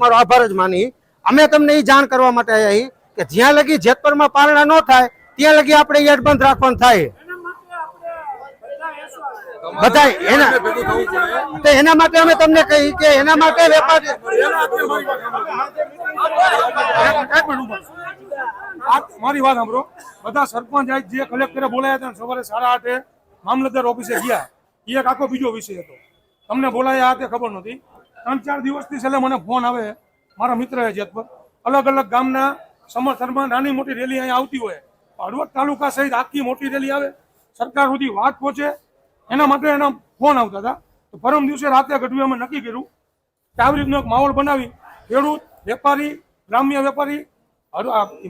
તમારો આભાર જ માની અમે તમને એ જાણ કરવા માટે આવ્યા કે જ્યાં લગી જેતપરમાં પારણા ન થાય ત્યાં લગી આપણે યાર્ડ બંધ રાખવાનું થાય બધા એના માટે અમે તમને કહી કે એના માટે વેપારી મારી વાત સાંભળો બધા સરપંચ જે કલેક્ટરે બોલાયા હતા સવારે 8:30 મામલતદાર ઓફિસે ગયા એ એક આખો બીજો વિષય હતો તમને બોલાયા તે ખબર નહોતી 3-4 દિવસથી છેલ્લે મને ફોન આવે મારા મિત્ર જેતપર અલગ અલગ ગામના સમર્થનમાં નાની મોટી રેલી અહીંયા આવતી હોય હળવદ તાલુકા સહિત આખી મોટી રેલી આવે સરકાર સુધી વાત પહોંચે એના માટે એના ફોન આવતા હતા તો પરમ દિવસે રાતે ગઢવી અમે નક્કી કર્યું કે આવી રીતનો એક માહોલ બનાવી ખેડૂત વેપારી ગ્રામ્ય વેપારી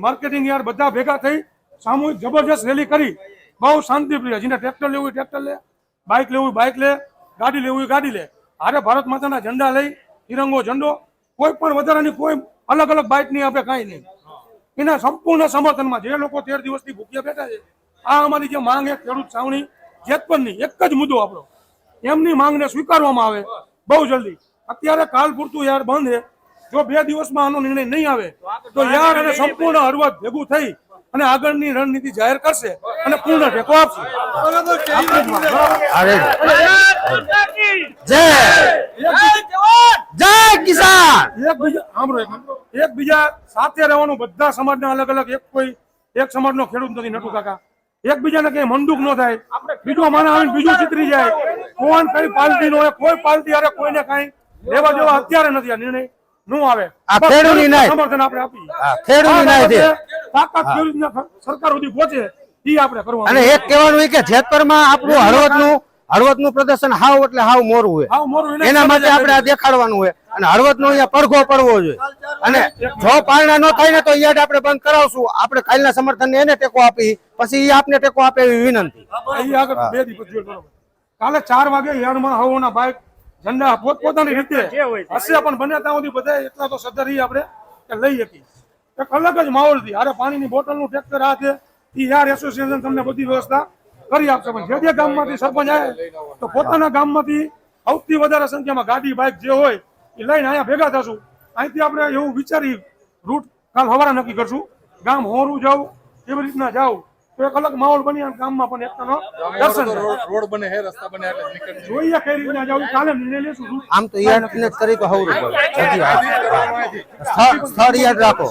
માર્કેટિંગ યાર બધા ભેગા થઈ સામૂહિક જબરજસ્ત રેલી કરી બહુ શાંતિપ્રિય જેને ટ્રેક્ટર લેવું હોય ટ્રેક્ટર લે બાઇક લેવું હોય બાઇક લે ગાડી લેવું હોય ગાડી લે હારે ભારત માતાના ઝંડા લઈ તિરંગો ઝંડો કોઈ પણ વધારાની કોઈ અલગ અલગ બાઇક નહીં આપણે કાંઈ નહીં એના સંપૂર્ણ સમર્થનમાં જે લોકો 13 દિવસથી ભૂખ્યા બેઠા છે આ અમારી જે માંગ છે ખેડૂત છાવણી જેતપરની એક જ મુદ્દો આપણો એમની માંગને સ્વીકારવામાં આવે બહુ જલ્દી અત્યારે કાલ પૂરતું યાર બંધ છે જો 2 દિવસમાં આનો નિર્ણય નહીં આવે તો યાર અને સંપૂર્ણ હળવદ ભેગું થઈ અને આગળની રણનીતિ જાહેર કરશે અને પૂર્ણ ટેકો આપશે જય કિસાન એકબીજા સાથે રહેવાનું બધા સમાજના અલગ અલગ એક સમાજનો ખેડૂત નથી નટુ કાકા એકબીજાને કઈ મનદુખ ન થાય બીજો માણસ આવીને બીજું ચિતરી જાય કોણ કઈ પાર્ટી નો હોય કોઈ પાર્ટી અરે કોઈને કઈ લેવા દેવા અત્યારે નથી આ નિર્ણય નું આવે સમર્થન આપણે આપીએ તાકાત સરકાર સુધી પહોંચે એ આપણે કરવાનું અને એક કહેવાનું કે જેતપરમાં આપણું હળવદનું પ્રદર્શન હાવ એટલે હાવ મોરું હોય એના માટે આપણે આ દેખાડવાનું હોય અને હળવદનો અહીંયા પડઘો પડવો જોઈએ અને જો પારણા ન થાય ને તો યાર્ડ આપણે બંધ કરાવશું આપણે કાલના સમર્થન એને ટેકો આપી પછી એ આપને ટેકો આપે એવી વિનંતી કાલે 4 વાગે યાર્ડમાં હવોના બાઇક ઝંડા પોતપોતાની રીતે હશે પણ બને ત્યાં સુધી બધા એટલા તો સદ્ધર આપણે લઈ શકીએ એક અલગ જ માહોલ થી અરે પાણીની બોટલનું ટ્રેક્ટર આ છે એ યાર એસોસિએશન તમને બધી વ્યવસ્થા કરી આપશે પણ જે ગામમાંથી સરપંચ આવે તો પોતાના ગામમાંથી સૌથી વધારે સંખ્યામાં ગાડી બાઇક જે હોય એ લઈને અહીંયા ભેગા થશું અહીંથી આપણે એવું વિચારી રૂટ કાલ સવારે નક્કી કરશું ગામ હોરું જાવ કેવી રીતના જાવ તો એક અલગ માહોલ બની અને ગામમાં પણ એકતાનો દર્શન રોડ બને હે રસ્તા બને એટલે જોઈએ કઈ રીતના જાવ કાલે નિર્ણય લેશું આમ તો યાદ ને કરી તો હવરું પડે સ્થળ યાદ રાખો